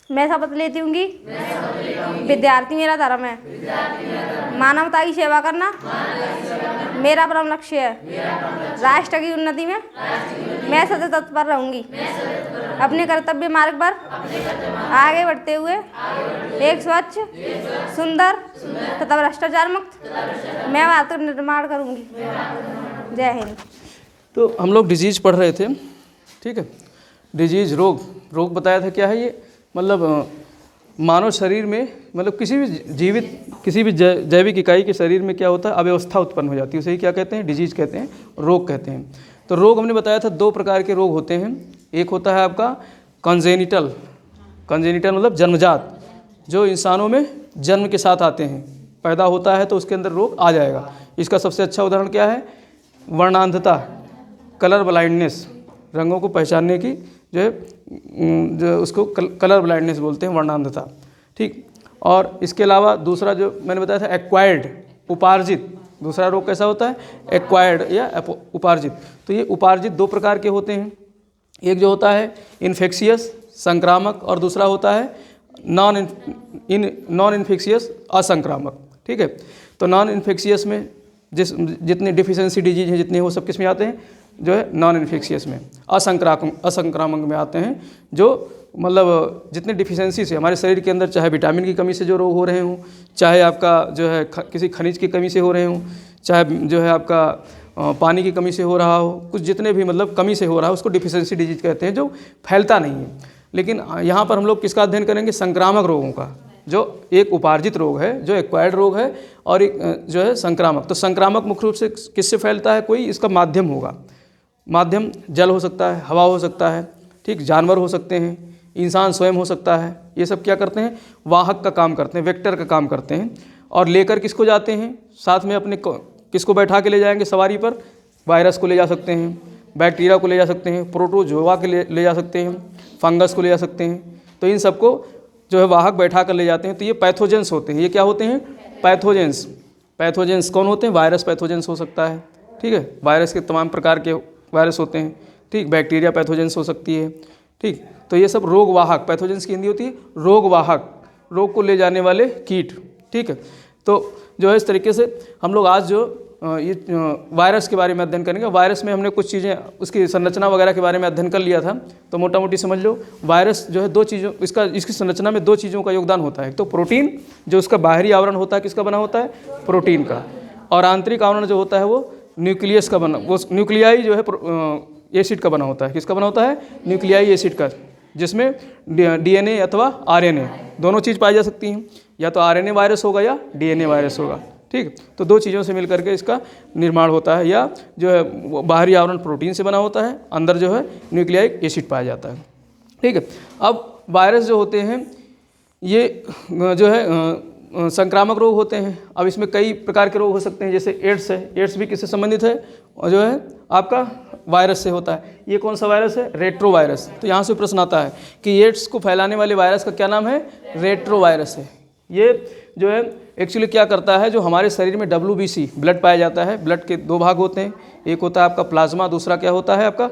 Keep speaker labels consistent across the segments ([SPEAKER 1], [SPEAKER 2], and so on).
[SPEAKER 1] मैं शपथ लेती हूँ कि विद्यार्थी मेरा धर्म है, मानवता की सेवा करना मेरा परम लक्ष्य है, राष्ट्र की उन्नति में मैं सदैव तत्पर रहूंगी, अपने कर्तव्य मार्ग पर आगे बढ़ते हुए एक स्वच्छ, सुंदर तथा भ्रष्टाचार मुक्त मैं भारत का निर्माण करूंगी। जय हिंद।
[SPEAKER 2] तो हम लोग डिजीज पढ़ रहे थे, ठीक है। डिजीज रोग बताया था क्या है ये, मतलब मानव शरीर में, मतलब किसी भी जैविक इकाई के शरीर में क्या होता है, अव्यवस्था उत्पन्न हो जाती है, उसे ही क्या कहते हैं, डिजीज कहते हैं, रोग कहते हैं। तो रोग हमने बताया था 2 प्रकार के रोग होते हैं। एक होता है आपका कॉन्जेनिटल मतलब जन्मजात, जो इंसानों में जन्म के साथ आते हैं, पैदा होता है तो उसके अंदर रोग आ जाएगा। इसका सबसे अच्छा उदाहरण क्या है, वर्णांधता, कलर ब्लाइंडनेस, रंगों को पहचानने की जो उसको कलर ब्लाइंडनेस बोलते हैं, वर्णांधता, ठीक। और इसके अलावा दूसरा जो मैंने बताया था एक्वायर्ड, उपार्जित, दूसरा रोग कैसा होता है, एक्वायर्ड या उपार्जित। तो ये उपार्जित 2 प्रकार के होते हैं, एक जो होता है इन्फेक्शियस संक्रामक और दूसरा होता है नॉन इन्फेक्शियस असंक्रामक, ठीक है। तो नॉन इन्फेक्शियस में जितने डिफिशिएंसी डिजीज हैं जितने वो सब किस में आते हैं, जो है नॉन इन्फेक्शियस में। असंक्रामक में आते हैं, जो मतलब जितने डिफिशिएंसी से हमारे शरीर के अंदर, चाहे विटामिन की कमी से जो रोग हो रहे हों, चाहे आपका जो है किसी खनिज की कमी से हो रहे हों, चाहे जो है आपका पानी की कमी से हो रहा हो, कुछ जितने भी मतलब कमी से हो रहा है उसको डिफिशिएंसी डिजीज कहते हैं, जो फैलता नहीं है। लेकिन यहाँ पर हम लोग किसका अध्ययन करेंगे, संक्रामक रोगों का, जो एक उपार्जित रोग है, जो एक्वायर्ड रोग है, और एक जो है संक्रामक। तो संक्रामक मुख्य रूप से किससे फैलता है, कोई इसका माध्यम होगा, माध्यम जल हो सकता है, हवा हो सकता है, ठीक, जानवर हो सकते हैं, इंसान स्वयं हो सकता है। ये सब क्या करते हैं, वाहक का काम करते हैं, वेक्टर का काम करते हैं। और लेकर किसको जाते हैं, साथ में अपने किसको बैठा के ले जाएंगे सवारी पर, वायरस को ले जा सकते हैं, बैक्टीरिया को ले जा सकते हैं, प्रोटोजोआ के ले जा सकते हैं, फंगस को ले जा सकते हैं। तो इन सबको जो है वाहक बैठा कर ले जाते हैं। तो ये पैथोजेंस होते हैं। ये क्या होते हैं, पैथोजेंस कौन होते हैं, वायरस पैथोजेंस हो सकता है, ठीक है, वायरस के तमाम प्रकार के वायरस होते हैं, ठीक, बैक्टीरिया पैथोजेंस हो सकती है, ठीक। तो ये सब रोग वाहक, पैथोजेंस की हिंदी होती है रोग वाहक, रोग को ले जाने वाले कीट, ठीक है। तो जो है इस तरीके से हम लोग आज जो ये वायरस के बारे में अध्ययन करेंगे। वायरस में हमने कुछ चीज़ें, उसकी संरचना वगैरह के बारे में अध्ययन कर लिया था, तो मोटा मोटी समझ लो वायरस जो है 2 चीज़ों, इसकी संरचना में 2 चीज़ों का योगदान होता है। एक तो प्रोटीन, जो उसका बाहरी आवरण होता है किसका बना होता है, प्रोटीन का, और आंतरिक आवरण जो होता है वो न्यूक्लियस का बना, वो न्यूक्लियाई जो है एसिड का बना होता है। किसका बना होता है, न्यूक्लियाई एसिड का, जिसमें डीएनए अथवा आरएनए दोनों चीज़ पाई जा सकती हैं, या तो आरएनए वायरस होगा या डीएनए वायरस होगा, ठीक। तो 2 चीज़ों से मिलकर के इसका निर्माण होता है, या जो है बाहरी आवरण प्रोटीन से बना होता है, अंदर जो है न्यूक्लियाइक एसिड पाया जाता है, ठीक है। अब वायरस जो होते हैं ये जो है संक्रामक रोग होते हैं। अब इसमें कई प्रकार के रोग हो सकते हैं, जैसे एड्स है, एड्स भी किससे संबंधित है, और जो है आपका वायरस से होता है। ये कौन सा वायरस है, रेट्रो वायरस। तो यहाँ से प्रश्न आता है कि एड्स को फैलाने वाले वायरस का क्या नाम है, रेट्रो वायरस है। ये जो है एक्चुअली क्या करता है, जो हमारे शरीर में WBC ब्लड पाया जाता है, ब्लड के 2 भाग होते हैं, एक होता है आपका प्लाज्मा, दूसरा क्या होता है आपका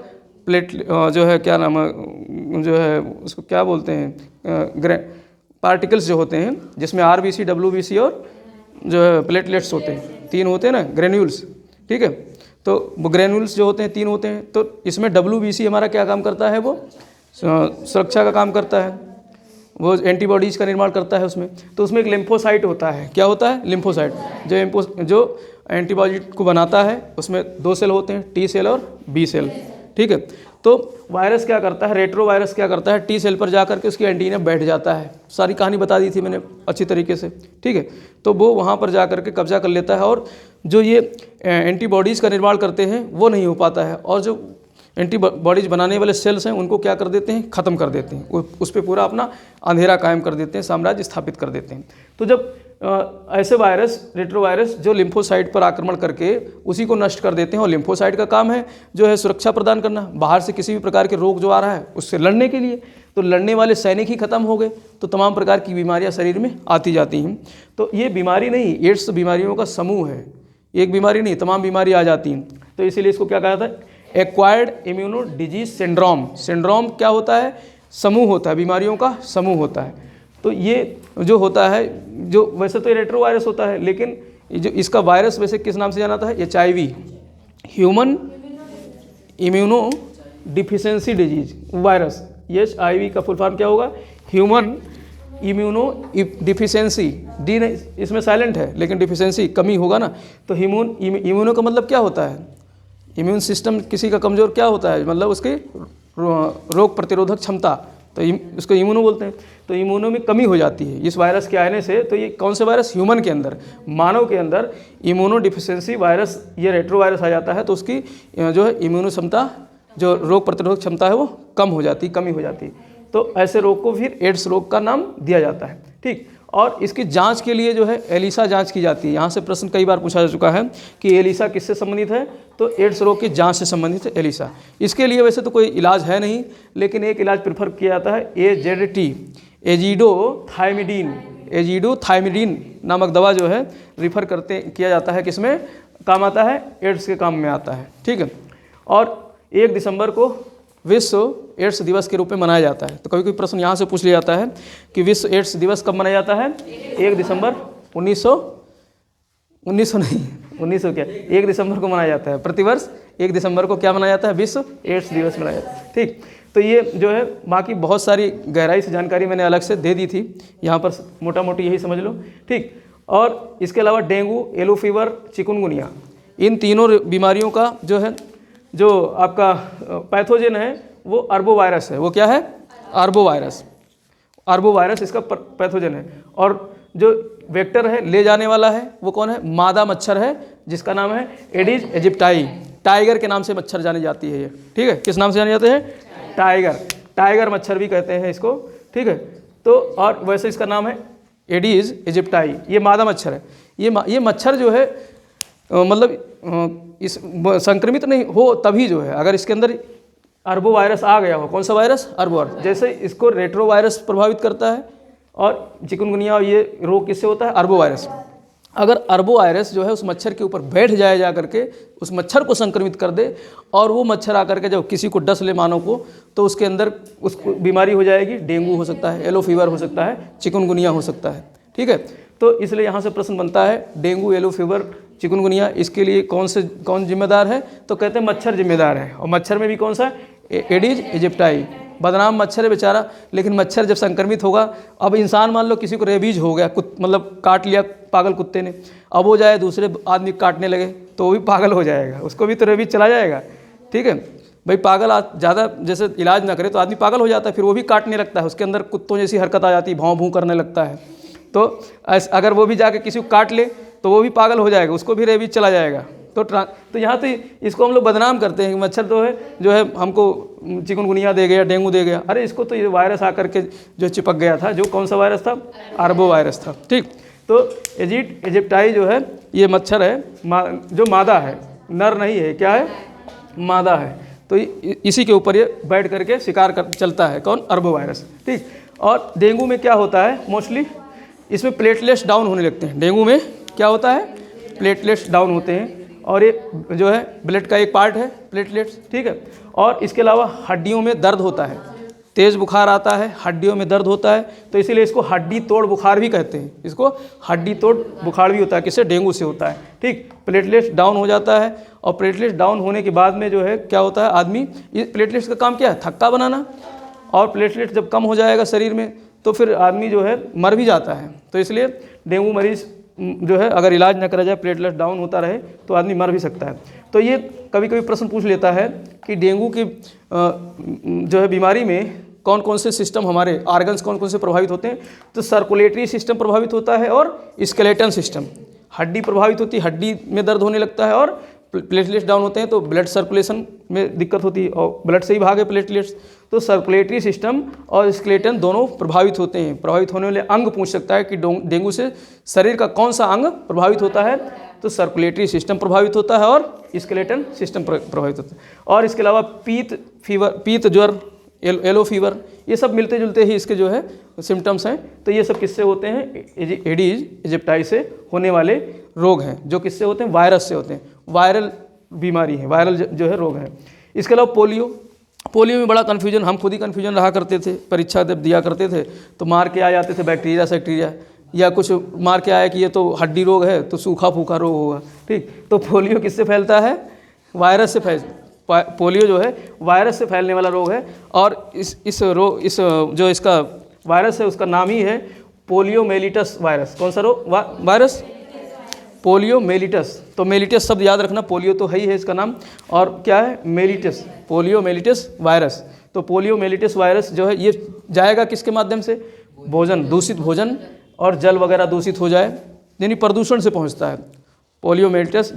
[SPEAKER 2] प्लेट, जो है क्या नाम है, जो है उसको क्या बोलते हैं, पार्टिकल्स जो होते हैं, जिसमें RBC, WBC और जो है प्लेटलेट्स होते हैं, 3 होते हैं ना, ग्रेन्यूल्स, ठीक है। तो वो ग्रेन्यूल्स जो होते हैं 3 होते हैं। तो इसमें WBC हमारा क्या काम करता है, वो सुरक्षा का काम करता है, वो एंटीबॉडीज़ का निर्माण करता है उसमें। तो उसमें एक लिम्फोसाइट होता है, क्या होता है, लिम्फोसाइट, जो एंटीबॉडी को बनाता है। उसमें 2 सेल होते हैं, T सेल और B सेल, ठीक है। तो वायरस क्या करता है, रेट्रो वायरस क्या करता है, T सेल पर जाकर के उसकी एंटीना बैठ जाता है। सारी कहानी बता दी थी मैंने अच्छी तरीके से, ठीक है। तो वो वहाँ पर जाकर के कब्जा कर लेता है, और जो ये एंटीबॉडीज़ का निर्माण करते हैं वो नहीं हो पाता है, और जो एंटीबॉडीज बनाने वाले सेल्स हैं उनको क्या कर देते हैं, ख़त्म कर देते हैं, उस पर पूरा अपना अंधेरा कायम कर देते हैं, साम्राज्य स्थापित कर देते हैं। तो जब ऐसे वायरस, रेट्रोवायरस जो लिम्फोसाइट पर आक्रमण करके उसी को नष्ट कर देते हैं, और लिम्फोसाइट का काम है जो है सुरक्षा प्रदान करना, बाहर से किसी भी प्रकार के रोग जो आ रहा है उससे लड़ने के लिए। तो लड़ने वाले सैनिक ही खत्म हो गए तो तमाम प्रकार की बीमारियां शरीर में आती जाती हैं। तो ये बीमारी नहीं, एड्स बीमारियों का समूह है, एक बीमारी नहीं, तमाम बीमारी आ जाती हैं। तो इसीलिए इसको क्या कहा जाता है, acquired immuno disease syndrome. Syndrome क्या होता है, समूह होता है, बीमारियों का समूह होता है। तो ये जो होता है, जो वैसे तो रेट्रो वायरस होता है, लेकिन जो इसका वायरस वैसे किस नाम से जाना जाता है? HIV, human immuno deficiency disease virus. HIV का फुल फॉर्म क्या होगा? ह्यूमन इम्यूनो डिफिशियंसी, डी नहीं इसमें साइलेंट है, लेकिन डिफिशियंसी कमी होगा ना, तो इम्यूनो का मतलब क्या होता है? इम्यून सिस्टम किसी का कमज़ोर क्या होता है? मतलब उसकी रोग प्रतिरोधक क्षमता, तो उसको इम्यूनो बोलते हैं। तो इम्यूनो में कमी हो जाती है इस वायरस के आने से। तो ये कौन से वायरस? ह्यूमन के अंदर, मानव के अंदर इम्यूनो डिफिशियंसी वायरस, ये रेट्रो वायरस आ जाता है, तो उसकी जो है इम्यूनो क्षमता, जो रोग प्रतिरोधक क्षमता है वो कम हो जाती, कमी हो जाती। तो ऐसे रोग को फिर एड्स रोग का नाम दिया जाता है। ठीक, और इसकी जांच के लिए जो है एलिसा जांच की जाती है। यहाँ से प्रश्न कई बार पूछा जा चुका है कि एलिसा किससे संबंधित है? तो एड्स रोग की जांच से संबंधित है एलिसा। इसके लिए वैसे तो कोई इलाज है नहीं, लेकिन एक इलाज प्रेफर किया जाता है, AZT, एजिडोथायमिडीन नामक दवा जो है रिफ़र किया जाता है, किसमें काम आता है? एड्स के काम में आता है। ठीक है, और 1 दिसंबर को विश्व एड्स दिवस के रूप में मनाया जाता है। तो कभी कोई प्रश्न यहाँ से पूछ लिया जाता है कि विश्व एड्स दिवस कब मनाया जाता है? 1 दिसंबर 1900 क्या, 1 दिसंबर को मनाया जाता है। प्रतिवर्ष 1 दिसंबर को क्या मनाया जाता है? विश्व एड्स दिवस मनाया जाता है। ठीक, तो ये जो है बाकी बहुत सारी गहराई से जानकारी मैंने अलग से दे दी थी, यहाँ पर मोटा मोटी यही समझ लो। ठीक, और इसके अलावा डेंगू, येलो फीवर, चिकुनगुनिया, इन तीनों बीमारियों का जो है, जो आपका पैथोजन है वो अर्बो वायरस है। वो क्या है? अर्बो वायरस इसका पैथोजन है। और जो वेक्टर है, ले जाने वाला है, वो कौन है? मादा मच्छर है, जिसका नाम है एडिज इजिप्टाई। टाइगर के नाम से मच्छर जानी जाती है ये। ठीक है, किस नाम से जाने जाते हैं? टाइगर मच्छर भी कहते हैं इसको। ठीक है, तो और वैसे इसका नाम है एडिज इजिप्टाई। ये मादा मच्छर है। ये मच्छर जो है मतलब इस संक्रमित नहीं हो तभी जो है, अगर इसके अंदर अर्बो वायरस आ गया हो। कौन सा वायरस? अर्बो वायरस। जैसे इसको रेट्रो वायरस प्रभावित करता है, और चिकुनगुनिया ये रोग किससे होता है? अर्बो वायरस। अगर अर्बो वायरस जो है उस मच्छर के ऊपर बैठ जाए, जा करके उस मच्छर को संक्रमित कर दे, और वो मच्छर आकर के जब किसी को डस ले मानव को, तो उसके अंदर उसको बीमारी हो जाएगी। डेंगू हो सकता है, येलो फीवर हो सकता है, चिकुनगुनिया हो सकता है। ठीक है, तो इसलिए यहाँ से प्रश्न बनता है, डेंगू, येलो फीवर, चिकुनगुनिया, इसके लिए कौन जिम्मेदार है? तो कहते हैं मच्छर जिम्मेदार है। और मच्छर में भी कौन सा? Adage aegypti. बदनाम मच्छर है बेचारा, लेकिन मच्छर जब संक्रमित होगा, अब इंसान मान लो किसी को रेबीज हो गया, मतलब काट लिया पागल कुत्ते ने, अब वो जाए दूसरे आदमी काटने लगे तो वो भी पागल हो जाएगा, उसको भी तो रेबीज चला जाएगा। ठीक है भाई, पागल ज़्यादा जैसे इलाज ना करे तो आदमी पागल हो जाता है, फिर वो भी काटने लगता है, उसके अंदर कुत्तों जैसी हरकत आ जाती है, भाव भूँ करने लगता है। तो अगर वो भी जाके किसी को काट ले तो वो भी पागल हो जाएगा, उसको भी रेबीज चला जाएगा। तो यहाँ तो इसको हम लोग बदनाम करते हैं कि मच्छर तो है जो है हमको चिकुनगुनिया दे गया, डेंगू दे गया। अरे इसको तो ये वायरस आकर के जो चिपक गया था, जो कौन सा वायरस था? अर्बो वायरस था। ठीक, तो एजिड इजिप्टाई जो है ये मच्छर है, जो मादा है, नर नहीं है, क्या है? मादा है। तो इसी के ऊपर ये बैठ करके शिकार कर चलता है। कौन? अर्बो वायरस। ठीक, और डेंगू में क्या होता है? मोस्टली इसमें प्लेटलेट्स डाउन होने लगते हैं। डेंगू में क्या होता है? प्लेटलेट्स डाउन होते हैं, और ये जो है ब्लड का एक पार्ट है प्लेटलेट्स। ठीक है, और इसके अलावा हड्डियों में दर्द होता है, तेज़ बुखार आता है, हड्डियों में दर्द होता है, तो इसीलिए इसको हड्डी तोड़ बुखार भी कहते हैं। इसको हड्डी तोड़ बुखार भी होता है, किससे? डेंगू से होता है। ठीक, प्लेटलेट्स डाउन हो जाता है, और प्लेटलेट्स डाउन होने के बाद में जो है क्या होता है, आदमी, ये प्लेटलेट्स का काम क्या है? थक्का बनाना, और प्लेटलेट्स जब कम हो जाएगा शरीर में तो फिर आदमी जो है मर भी जाता है। तो इसलिए डेंगू मरीज जो है अगर इलाज न करा जाए, प्लेटलेट्स डाउन होता रहे, तो आदमी मर भी सकता है। तो ये कभी कभी प्रश्न पूछ लेता है कि डेंगू की जो है बीमारी में कौन कौन से सिस्टम, हमारे ऑर्गन्स कौन कौन से प्रभावित होते हैं? तो सर्कुलेटरी सिस्टम प्रभावित होता है, और स्केलेटन सिस्टम, हड्डी प्रभावित होती है, हड्डी में दर्द होने लगता है, और प्लेटलेट्स डाउन होते हैं तो ब्लड सर्कुलेशन में दिक्कत होती है, और ब्लड से ही भागे प्लेटलेट्स। तो सर्कुलेटरी सिस्टम और स्केलेटन दोनों प्रभावित होते हैं। प्रभावित होने वाले अंग पूछ सकता है कि डेंगू से शरीर का कौन सा अंग प्रभावित होता है? तो सर्कुलेटरी सिस्टम प्रभावित होता है, और स्केलेटन सिस्टम प्रभावित होता है। और इसके अलावा पीत ज्वर, येलो फीवर, ये सब मिलते जुलते ही इसके जो है सिम्टम्स हैं। तो ये सब किससे होते हैं? एडिज इजिप्टाई से होने वाले रोग हैं, जो किससे होते हैं? वायरस से होते हैं। वायरल बीमारी है, वायरल जो है रोग है। इसके अलावा पोलियो, पोलियो में बड़ा कन्फ्यूजन, हम खुद ही कन्फ्यूजन रहा करते थे, परीक्षा जब दिया करते थे तो मार के आ जाते थे बैक्टीरिया सेक्टीरिया, या कुछ मार के आया कि ये तो हड्डी रोग है तो सूखा फूखा रोग होगा। ठीक, तो पोलियो किससे फैलता है? वायरस से पोलियो जो है वायरस से फैलने वाला रोग है। और इस जो इसका वायरस है उसका नाम ही है पोलियोमेलिटस वायरस। कौन सा रोग वायरस? पोलियोमेलिटस। तो मेलिटस शब्द याद रखना, पोलियो तो है ही है इसका नाम, और क्या है? Myelitis, poliomyelitis virus. तो पोलियोमेलिटस वायरस जो है ये जाएगा किसके माध्यम से? भोजन, दूषित भोजन और जल वगैरह दूषित हो जाए, यानी प्रदूषण से पहुंचता है। पोलियोमेलिटस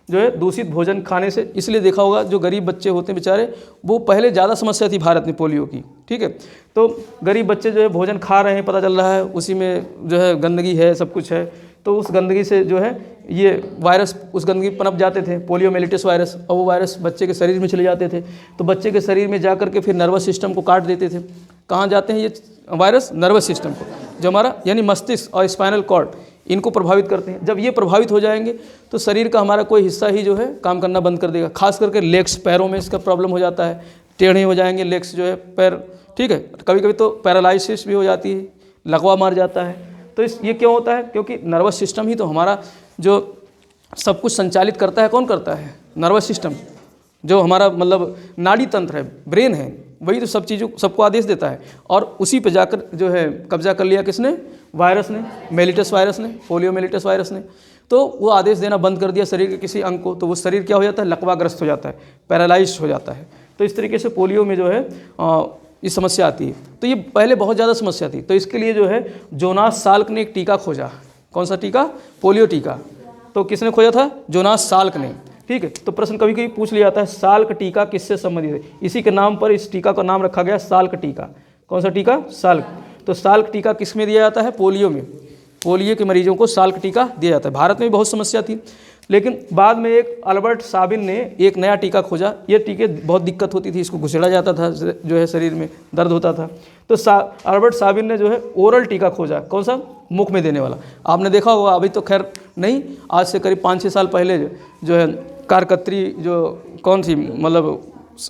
[SPEAKER 2] जो है दूषित भोजन खाने से। इसलिए देखा होगा जो गरीब बच्चे होते हैं बेचारे, वो पहले ज़्यादा समस्या थी भारत में पोलियो की। ठीक है, तो गरीब बच्चे जो है भोजन खा रहे हैं, पता चल रहा है उसी में जो है गंदगी है, सब कुछ है, तो उस गंदगी से जो है ये वायरस, उस गंदगी पनप जाते थे, पोलियोमेलिटिस वायरस, और वो वायरस बच्चे के शरीर में चले जाते थे। तो बच्चे के शरीर में जा करके फिर नर्वस सिस्टम को काट देते थे। कहाँ जाते हैं ये वायरस? नर्वस सिस्टम को, जो हमारा यानी मस्तिष्क और स्पाइनल कॉर्ड, इनको प्रभावित करते हैं। जब ये प्रभावित हो जाएंगे तो शरीर का हमारा कोई हिस्सा ही जो है काम करना बंद कर देगा। खास करके लेग्स, पैरों में इसका प्रॉब्लम हो जाता है, टेढ़े हो जाएंगे लेग्स जो है, पैर। ठीक है, कभी कभी तो पैरालाइसिस भी हो जाती है, लकवा मार जाता है। तो ये क्यों होता है? क्योंकि नर्वस सिस्टम ही तो हमारा जो सब कुछ संचालित करता है। कौन करता है? नर्वस सिस्टम, जो हमारा मतलब नाड़ी तंत्र है, ब्रेन है, वही तो सब चीज़ों सबको आदेश देता है। और उसी पे जाकर जो है कब्जा कर लिया किसने? वायरस ने, मेलिटस वायरस ने, पोलियोमेलिटस वायरस ने। तो वो आदेश देना बंद कर दिया शरीर के किसी अंग को, तो वो शरीर क्या हो जाता है? लकवाग्रस्त हो जाता है, पैरालाइज हो जाता है। तो इस तरीके से पोलियो में जो है ये समस्या आती है। तो ये पहले बहुत ज़्यादा समस्या थी। तो इसके लिए जो है जोनास साल्क ने एक टीका खोजा। कौन सा टीका? पोलियो टीका। तो किसने खोजा था? जोनास साल्क ने। ठीक है, तो प्रश्न कभी कभी पूछ लिया जाता है साल्क टीका किससे संबंधित है? इसी के नाम पर इस टीका का नाम रखा गया साल्क टीका। कौन सा टीका? साल्क। तो साल्क टीका किस में दिया जाता है? पोलियो में। पोलियो के मरीजों को साल्क टीका दिया जाता है। भारत में भी बहुत समस्या थी, लेकिन बाद में एक अल्बर्ट साबिन ने एक नया टीका खोजा। ये टीके बहुत दिक्कत होती थी, इसको घुसेड़ा जाता था, जो है शरीर में दर्द होता था। तो अल्बर्ट साबिन ने जो है ओरल टीका खोजा। कौन सा? मुख में देने वाला। आपने देखा होगा, अभी तो खैर नहीं, आज से करीब 5-6 साल पहले जो है कारकत्री जो कौन सी मतलब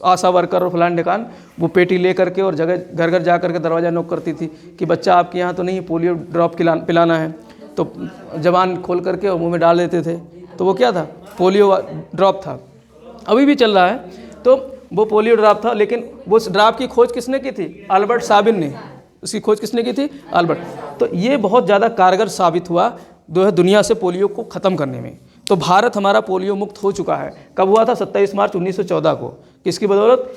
[SPEAKER 2] आशा वर्कर और फलान ढिकान, वो पेटी ले करके और जगह घर घर जा करके दरवाज़ा नॉक करती थी कि बच्चा आपके यहाँ तो नहीं, पोलियो ड्रॉप पिलाना है। तो जबान खोल करके और मुँह में डाल देते थे, तो वो क्या था? पोलियो ड्रॉप था। अभी भी चल रहा है, तो वो पोलियो ड्रॉप था। लेकिन वो ड्रॉप की खोज किसने की थी? अल्बर्ट साबिन ने। उसकी खोज किसने की थी? अल्बर्ट। तो ये बहुत ज़्यादा कारगर साबित हुआ जो है दुनिया से पोलियो को ख़त्म करने में। तो भारत हमारा पोलियो मुक्त हो चुका है। कब हुआ था? 27 मार्च 1914 को। किसकी बदौलत?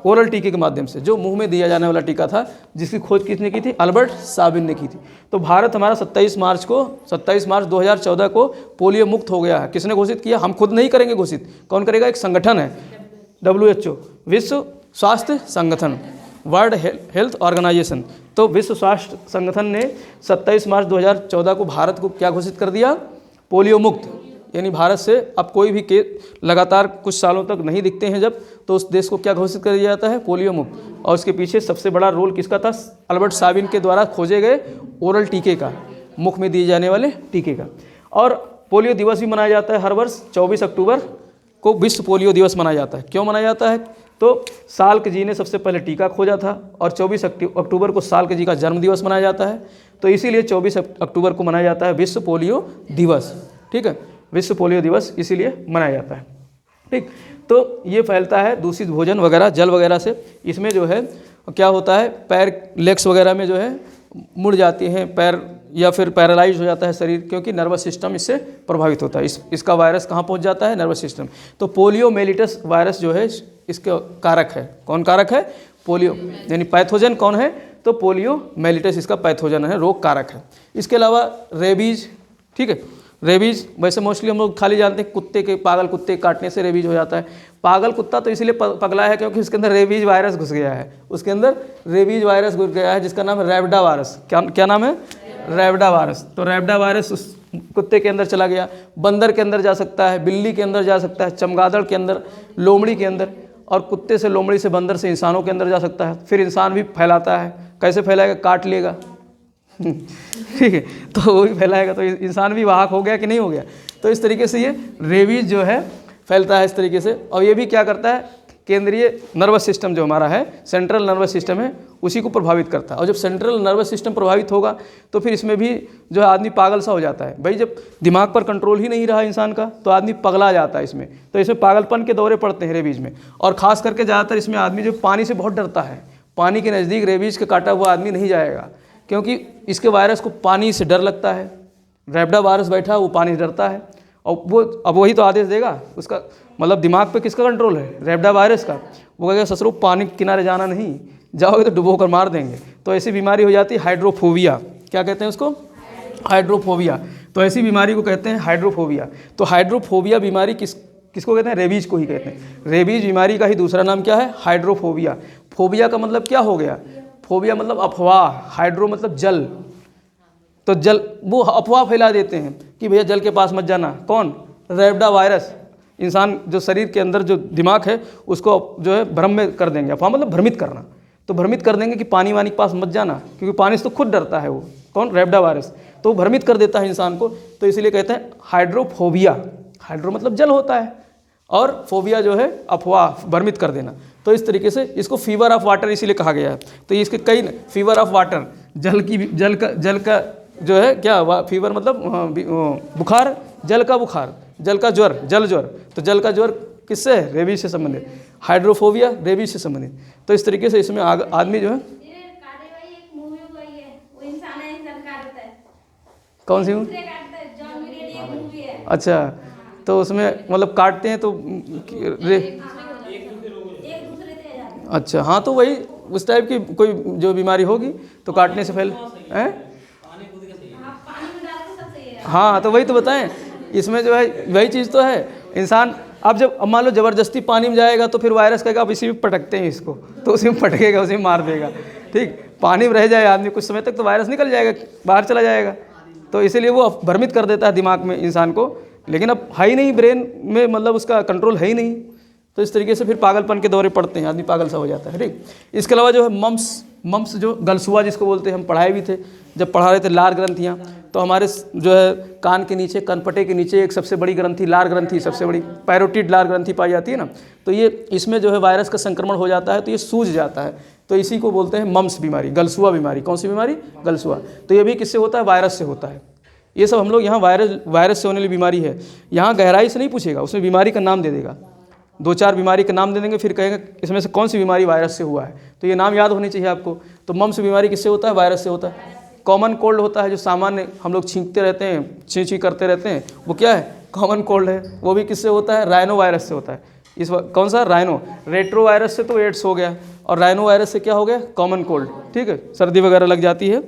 [SPEAKER 2] ओरल टीके के माध्यम से, जो मुंह में दिया जाने वाला टीका था, जिसकी खोज किसने की थी? अल्बर्ट साबिन ने की थी। तो भारत हमारा 27 मार्च 2014 को पोलियो मुक्त हो गया है। किसने घोषित किया? हम खुद नहीं करेंगे घोषित। कौन करेगा? एक संगठन है, WHO, विश्व स्वास्थ्य संगठन, वर्ल्ड हेल्थ ऑर्गेनाइजेशन। तो विश्व स्वास्थ्य संगठन ने 27 मार्च 2014 को भारत को क्या घोषित कर दिया? पोलियो मुक्त। यानी भारत से अब कोई भी केस लगातार कुछ सालों तक नहीं दिखते हैं जब, तो उस देश को क्या घोषित कर दिया जाता है? पोलियो मुक्त। और उसके पीछे सबसे बड़ा रोल किसका था? अल्बर्ट साबिन के द्वारा खोजे गए ओरल टीके का, मुख में दिए जाने वाले टीके का। और पोलियो दिवस भी मनाया जाता है हर वर्ष 24 अक्टूबर को। विश्व पोलियो दिवस मनाया जाता है। क्यों मनाया जाता है? तो साल्क जी ने सबसे पहले टीका खोजा था, और 24 अक्टूबर को साल्क जी का जन्म दिवस मनाया जाता है। तो इसीलिए 24 अक्टूबर को मनाया जाता है विश्व पोलियो दिवस। ठीक है, विश्व पोलियो दिवस इसीलिए मनाया जाता है। ठीक, तो ये फैलता है दूषित भोजन वगैरह, जल वगैरह से। इसमें जो है क्या होता है? पैर, लेग्स वगैरह में जो है मुड़ जाती हैं पैर, या फिर पैरालाइज हो जाता है शरीर, क्योंकि नर्वस सिस्टम इससे प्रभावित होता है। इसका वायरस कहाँ पहुँच जाता है? Nervous system. तो पोलियोमेलिटस वायरस जो है इसके कारक है। कौन कारक है? पोलियो, यानी पैथोजन कौन है? तो पोलियोमेलिटस इसका पैथोजन है, रोग कारक है। इसके अलावा रेबीज। ठीक है, रेबीज वैसे मोस्टली हम लोग खाली जानते हैं कुत्ते के, पागल कुत्ते काटने से रेबीज हो जाता है। पागल कुत्ता तो इसलिए पगला है क्योंकि उसके अंदर रेबीज वायरस घुस गया है। उसके अंदर रेबीज वायरस घुस गया है, जिसका नाम है रैबिडा वायरस। क्या नाम है? रैबिडा वायरस। तो रैबिडा वायरस उस कुत्ते के अंदर चला गया, बंदर के अंदर जा सकता है, बिल्ली के अंदर जा सकता है, चमगादड़ के अंदर, लोमड़ी के अंदर, और कुत्ते से, लोमड़ी से, बंदर से इंसानों के अंदर जा सकता है। फिर इंसान भी फैलाता है। कैसे फैलाएगा? काट लेगा। ठीक है, तो वो भी फैलाएगा, तो इंसान भी वाहक हो गया कि नहीं हो गया? तो इस तरीके से ये रेबीज जो है फैलता है इस तरीके से। और ये भी क्या करता है? केंद्रीय नर्वस सिस्टम जो हमारा है, सेंट्रल नर्वस सिस्टम है, उसी को प्रभावित करता है। और जब सेंट्रल नर्वस सिस्टम प्रभावित होगा तो फिर इसमें भी जो है आदमी पागल सा हो जाता है। भाई जब दिमाग पर कंट्रोल ही नहीं रहा इंसान का तो आदमी पगला जाता है इसमें, तो इसमें पागलपन के दौरे पड़ते हैं रेबीज में। और ख़ास करके ज़्यादातर इसमें आदमी जो पानी से बहुत डरता है, पानी के नज़दीक रेबीज का काटा हुआ आदमी नहीं जाएगा, क्योंकि इसके वायरस को पानी से डर लगता है। रैबिडा वायरस बैठा वो पानी से डरता है, और वो अब वही तो आदेश देगा, उसका मतलब दिमाग पे किसका कंट्रोल है, रैबिडा वायरस का। वो कहेगा ससुरो पानी के किनारे जाना नहीं, जाओगे तो डुबो कर मार देंगे। तो ऐसी बीमारी हो जाती है हाइड्रोफोबिया। क्या कहते हैं उसको? हाइड्रोफोबिया। तो ऐसी बीमारी को कहते हैं हाइड्रोफोबिया। तो हाइड्रोफोबिया बीमारी किसको कहते हैं? रेबीज को ही कहते हैं। रेबीज बीमारी का ही दूसरा नाम क्या है? हाइड्रोफोबिया। फोबिया का मतलब क्या हो गया? फोबिया मतलब अफवाह, हाइड्रो मतलब जल, तो जल वो अफवाह फैला देते हैं कि भैया जल के पास मत जाना। कौन? रैबिडा वायरस। इंसान जो शरीर के अंदर जो दिमाग है उसको जो है भ्रम में कर देंगे। अफवाह मतलब भ्रमित करना, तो भ्रमित कर देंगे कि पानी वानी के पास मत जाना, क्योंकि पानी से तो खुद डरता है वो। कौन? रैबिडा वायरस। तो वो भ्रमित कर देता है इंसान को, तो इसीलिए कहते हैं हाइड्रोफोबिया। हाइड्रो मतलब जल होता है, और फोबिया जो है अफवाह, भ्रमित कर देना। तो इस तरीके से इसको फीवर ऑफ वाटर इसीलिए कहा गया है। तो इसके कई फीवर ऑफ वाटर, जल का जो है क्या, फीवर मतलब बुखार, जल का बुखार, जल का ज्वर, जल ज्वर। तो जल का ज्वर किससे है? रेबीज से संबंधित। हाइड्रोफोबिया रेबीज से संबंधित। तो इस तरीके से इसमें आदमी जो है, कौन सी? अच्छा, तो उसमें मतलब काटते हैं तो अच्छा, हाँ, तो वही उस टाइप की कोई जो बीमारी होगी तो काटने से फैल हैं। हाँ, तो वही तो बताएं, इसमें जो है वही चीज़ तो है। इंसान अब जब मान लो ज़बरदस्ती पानी में जाएगा तो फिर वायरस कहेगा अब इसी में पटकते हैं इसको, तो उसी में पटकेगा, उसी में मार देगा। ठीक, पानी में रह जाए आदमी कुछ समय तक तो वायरस निकल जाएगा, बाहर चला जाएगा। तो इसीलिए वो भ्रमित कर देता है दिमाग में इंसान को, लेकिन अब है ही नहीं ब्रेन में, मतलब उसका कंट्रोल है ही नहीं। तो इस तरीके से फिर पागलपन के दौरे पड़ते हैं, आदमी पागल सा हो जाता है। ठीक, इसके अलावा जो है मम्स जो गलसुआ जिसको बोलते हैं, हम पढ़ाए भी थे जब पढ़ा रहे थे लार ग्रंथियाँ। तो हमारे जो है कान के नीचे, कनपटे के नीचे एक सबसे बड़ी ग्रंथि लार ग्रंथि, सबसे बड़ी पैरोटिड लार ग्रंथि पाई जाती है ना। तो ये इसमें जो है वायरस का संक्रमण हो जाता है तो ये सूज जाता है, तो इसी को बोलते हैं मम्स बीमारी, गलसुआ बीमारी। कौन सी बीमारी? गलसुआ। तो ये भी किससे होता है? वायरस से होता है। ये सब हम लोग यहाँ वायरस से होने वाली बीमारी है, यहाँ गहराई से नहीं पूछेगा, उसमें बीमारी का नाम दे देगा, 2-4 बीमारी का नाम दे देंगे, फिर कहेगा इसमें से कौन सी बीमारी वायरस से हुआ है। तो ये नाम याद होनी चाहिए आपको। तो मम्स बीमारी किससे होता है? वायरस से होता है। कॉमन कोल्ड होता है जो सामान्य हम लोग छींकते रहते हैं, छींची करते रहते हैं, वो क्या है? कॉमन कोल्ड है। वो भी किससे होता है? राइनो वायरस से होता है। कौन सा? राइनो। रेट्रो वायरस से तो एड्स हो गया, और राइनो वायरस से क्या हो गया? Common cold. ठीक है, सर्दी वगैरह लग जाती है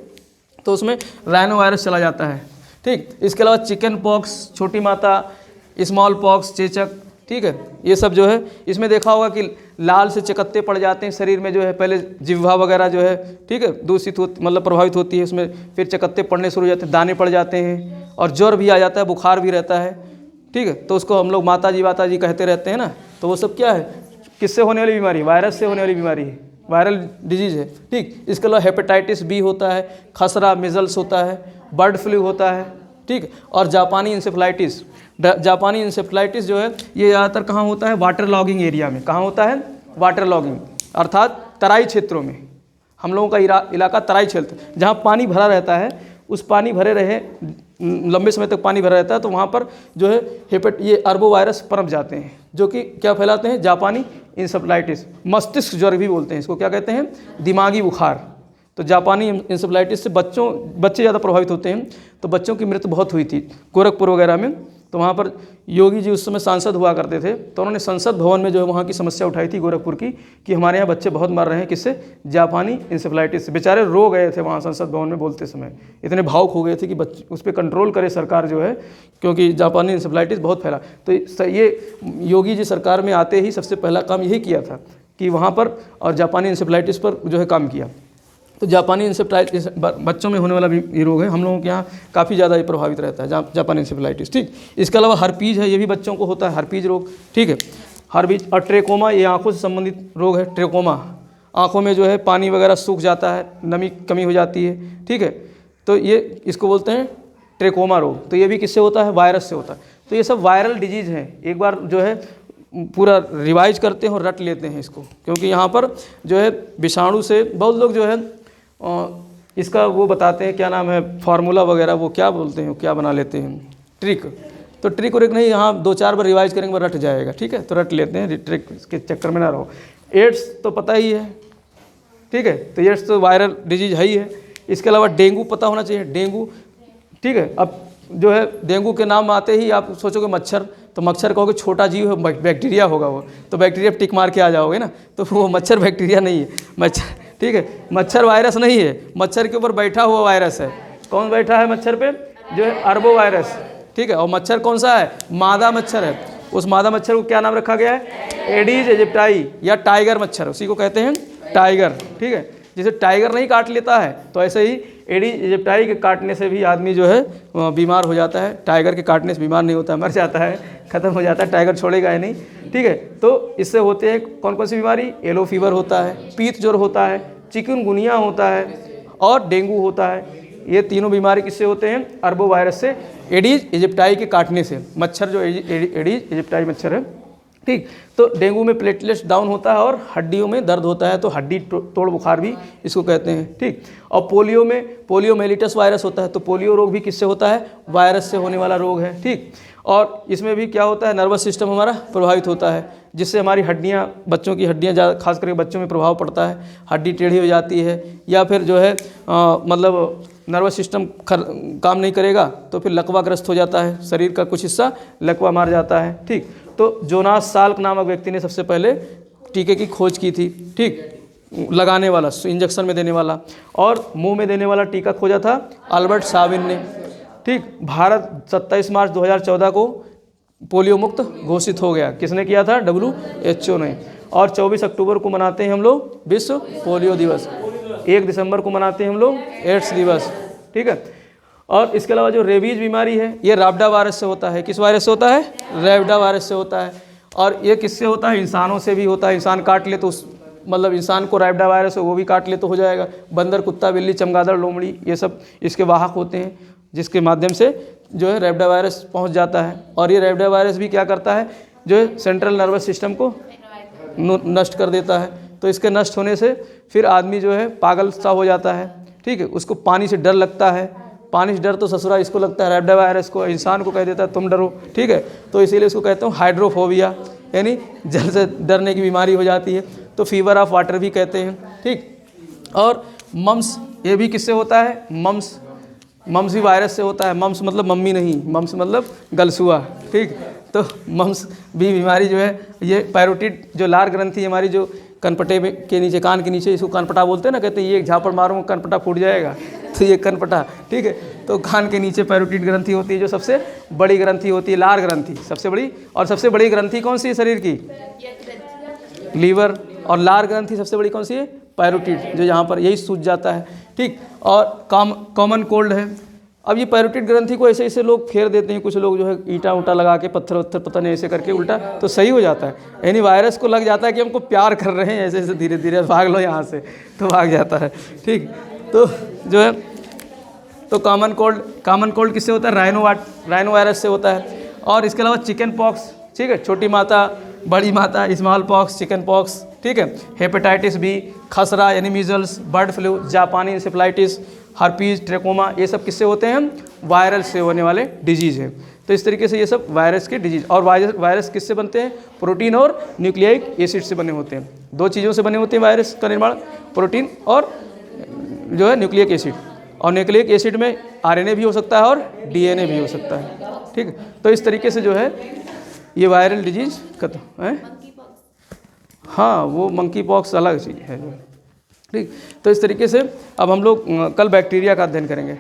[SPEAKER 2] तो उसमें राइनो वायरस चला जाता है। ठीक, इसके अलावा चिकन पॉक्स, छोटी माता, स्मॉल पॉक्स, चेचक, ठीक है, ये सब जो है इसमें देखा होगा कि लाल से चकत्ते पड़ जाते हैं शरीर में, जो है पहले जिह्वा वगैरह जो है, ठीक है, दूषित मतलब प्रभावित होती है उसमें, फिर चकत्ते पड़ने शुरू हो जाते हैं, दाने पड़ जाते हैं, और ज्वर भी आ जाता है, बुखार भी रहता है। ठीक है, तो उसको हम लोग माता जी कहते रहते हैं ना। तो वो सब क्या है? किससे होने वाली बीमारी? वायरस से होने वाली बीमारी है, वायरल डिजीज़ है। ठीक, इसके अलावा हेपेटाइटिस बी होता है, खसरा, मिजल्स होता है, बर्ड फ्लू होता है। ठीक, और जापानी इंसेफ्लाइटिस। जापानी इंसेफ्लाइटिस जो है ये ज़्यादातर कहाँ होता है? वाटर लॉगिंग एरिया में। कहाँ होता है? वाटर लॉगिंग, अर्थात तराई क्षेत्रों में। हम लोगों का इलाका तराई क्षेत्र, जहाँ पानी भरा रहता है, उस पानी भरे रहे लंबे समय तक पानी भरा रहता है, तो वहाँ पर जो है ये अरबो वायरस पनप जाते हैं, जो कि क्या फैलाते हैं? जापानी इंसेफ्लाइटिस। मस्तिष्क ज्वर भी बोलते हैं इसको, क्या कहते हैं? दिमागी बुखार। तो जापानी इंसेफ्लाइटिस से बच्चे ज़्यादा प्रभावित होते हैं। तो बच्चों की मृत्यु बहुत हुई थी गोरखपुर वगैरह में। तो वहाँ पर योगी जी उस समय सांसद हुआ करते थे, तो उन्होंने संसद भवन में जो है वहाँ की समस्या उठाई थी गोरखपुर की, कि हमारे यहाँ बच्चे बहुत मर रहे हैं, किससे? जापानी इंसेफ्लाइटिस से। बेचारे रो गए थे वहाँ संसद भवन में बोलते समय, इतने भावुक हो गए थे कि बच्चे उस पर कंट्रोल करे सरकार जो है, क्योंकि जापानी इंसेफ्लाइटिस बहुत फैला। तो ये योगी जी सरकार में आते ही सबसे पहला काम यही किया था कि वहाँ पर और जापानी इंसेफ्लाइटिस पर जो है काम किया। तो जापानी इंसेफ्लाइटिस बच्चों में होने वाला भी ये रोग है, हम लोगों के यहाँ काफ़ी ज़्यादा ये प्रभावित रहता है जापानी इंसेफ्लाइटिस। ठीक, इसके अलावा हर्पीज है, ये भी बच्चों को होता है, हर्पीज रोग। ठीक है, हर्पीज। और ट्रेकोमा, ये आँखों से संबंधित रोग है। ट्रेकोमा, आँखों में जो है पानी वगैरह सूख जाता है, नमी कमी हो जाती है। ठीक है, तो ये इसको बोलते हैं ट्रेकोमा रोग। तो ये भी किससे होता है? वायरस से होता है। तो ये सब वायरल डिजीज़ हैं। एक बार जो है पूरा रिवाइज करते हैं और रट लेते हैं इसको, क्योंकि यहाँ पर जो है विषाणु से बहुत लोग जो है इसका वो बताते हैं, क्या नाम है, फार्मूला वगैरह, वो क्या बोलते हैं, क्या बना लेते हैं, ट्रिक। तो ट्रिक व्रिक नहीं, यहाँ 2-4 बार रिवाइज करेंगे रट जाएगा, ठीक है। तो रट लेते हैं, ट्रिक के चक्कर में ना रहो। एड्स तो पता ही है, ठीक है, तो एड्स तो वायरल डिजीज है ही है। इसके अलावा डेंगू पता होना चाहिए, डेंगू, ठीक है। अब जो है डेंगू के नाम आते ही आप सोचोगे मच्छर, तो मच्छर कहोगे छोटा जीव है, बैक्टीरिया होगा वो, तो बैक्टीरिया टिक मार के आ जाओगे ना, तो वो मच्छर बैक्टीरिया नहीं है, मच्छर, ठीक है। मच्छर वायरस नहीं है, मच्छर के ऊपर बैठा हुआ वायरस है। कौन बैठा है मच्छर पे? जो है अरबो वायरस, ठीक है। और मच्छर कौन सा है? मादा मच्छर है। उस मादा मच्छर को क्या नाम रखा गया है? एडीज एजिप्टाई या टाइगर मच्छर, उसी को कहते हैं टाइगर, ठीक है। जैसे टाइगर नहीं काट लेता है, तो ऐसे ही एडीज एजिप्टाई के काटने से भी आदमी जो है बीमार हो जाता है। टाइगर के काटने से बीमार नहीं होता है, मर जाता है, ख़त्म हो जाता है, टाइगर छोड़ेगा ही नहीं, ठीक है। तो इससे होते हैं कौन कौन सी बीमारी? येलो फीवर होता है, पीत ज्वर होता है, चिकनगुनिया होता है और डेंगू होता है। ये तीनों बीमारी किससे होते हैं? अरबो वायरस से, एडीज एजिप्टाई के काटने से। मच्छर जो एडीज एजिप्टाई मच्छर है, ठीक। तो डेंगू में प्लेटलेट्स डाउन होता है और हड्डियों में दर्द होता है, तो हड्डी तोड़ बुखार भी इसको कहते हैं, ठीक। और पोलियो में पोलियोमेलिटस वायरस होता है, तो पोलियो रोग भी किससे होता है? वायरस से होने वाला रोग है, ठीक। और इसमें भी क्या होता है? नर्वस सिस्टम हमारा प्रभावित होता है, जिससे हमारी हड्डियाँ, बच्चों की हड्डियाँ ज़्यादा, खास करके बच्चों में प्रभाव पड़ता है, हड्डी टेढ़ी हो जाती है, या फिर जो है मतलब नर्वस सिस्टम काम नहीं करेगा तो फिर लकवाग्रस्त हो जाता है, शरीर का कुछ हिस्सा लकवा मार जाता है, ठीक। तो जोनास साल्क नामक व्यक्ति ने सबसे पहले टीके की खोज की थी, ठीक, लगाने वाला, इंजेक्शन में देने वाला, और मुंह में देने वाला टीका खोजा था अल्बर्ट साबिन ने, ठीक। भारत 27 मार्च 2014 को पोलियो मुक्त घोषित हो गया। किसने किया था? WHO ने। और 24 अक्टूबर को मनाते हैं हम लोग विश्व पोलियो दिवस, 1 दिसंबर को मनाते हैं हम लोग एड्स दिवस, ठीक है। और इसके अलावा जो रेबीज बीमारी है, ये रैबिडा वायरस से होता है। किस वायरस से होता है? रैबिडा वायरस से होता है। और ये किससे होता है? इंसानों से भी होता है। इंसान काट ले तो उस मतलब इंसान को रैबिडा वायरस है, वो भी काट ले तो हो जाएगा। बंदर, कुत्ता, बिल्ली, चमगादड़, लोमड़ी, ये सब इसके वाहक होते हैं, जिसके माध्यम से जो है रैबिडा वायरस पहुंच जाता है। और ये रैबिडा वायरस भी क्या करता है? जो है सेंट्रल नर्वस सिस्टम को नष्ट कर देता है। तो इसके नष्ट होने से फिर आदमी जो है पागल सा हो जाता है, ठीक है। उसको पानी से डर लगता है, पानी से डर तो ससुरा इसको लगता है, रैबिडा वायरस को, इंसान को कह देता है तुम डरो, ठीक है। तो इसीलिए इसको कहता हूँ हाइड्रोफोबिया, यानी जल से डरने की बीमारी हो जाती है। तो फीवर ऑफ वाटर भी कहते हैं, ठीक। और मम्स, ये भी किससे होता है? मम्स भी वायरस से होता है। मम्स मतलब मम्मी नहीं, मम्स मतलब गलसुआ, ठीक। तो मम्स भी बीमारी जो है, ये पैरोटिड जो लार ग्रंथि हमारी जो कनपटे में के नीचे, कान के नीचे, इसको कनपटा बोलते हैं ना, कहते हैं ये एक झापड़ मारूंगा कनपटा फूट जाएगा, तो ये कनपटा, ठीक है। तो कान के नीचे पैरोटिड ग्रंथि होती है, जो सबसे बड़ी ग्रंथि होती है, लार ग्रंथि सबसे बड़ी। और सबसे बड़ी ग्रंथि कौन सी है शरीर की? लीवर। और लार ग्रंथि सबसे बड़ी कौन सी है? पैरोटिड, जो यहाँ पर यही सूज जाता है, ठीक। और कॉमन कोल्ड है। अब ये पैरोटिड ग्रंथि को ऐसे ऐसे लोग फेर देते हैं, कुछ लोग जो है ईंटा उटा लगा के, पत्थर वत्थर पता नहीं ऐसे करके उल्टा, तो सही हो जाता है। यानी वायरस को लग जाता है कि हमको प्यार कर रहे हैं, ऐसे ऐसे धीरे धीरे भाग लो यहाँ से, तो भाग जाता है, ठीक। तो जो है तो कॉमन कोल्ड किससे होता है? राइनो वायरस से होता है। और इसके अलावा चिकन पॉक्स, ठीक है, छोटी माता, बड़ी माता, स्मॉल पॉक्स, चिकन पॉक्स, ठीक है। हेपेटाइटिस बी, खसरा यानी मीजल्स, बर्ड फ्लू, जापानी इंसेफ्लाइटिस, हर्पीज, ट्रेकोमा, ये सब किससे होते हैं? वायरल से होने वाले डिजीज़ हैं। तो इस तरीके से ये सब वायरस के डिजीज़। और वायरस किससे बनते हैं? प्रोटीन और न्यूक्लियाइक एसिड से बने होते हैं। 2 चीज़ों से बने होते हैं वायरस का निर्माण, प्रोटीन और जो है न्यूक्लिक एसिड। और न्यूक्लिक एसिड में RNA भी हो सकता है और DNA भी हो सकता है, ठीक है। तो इस तरीके से जो है ये वायरल डिजीज़ खत्म है। हाँ, वो मंकी पॉक्स अलग चीज़ है, ठीक। तो इस तरीके से अब हम लोग कल बैक्टीरिया का अध्ययन करेंगे।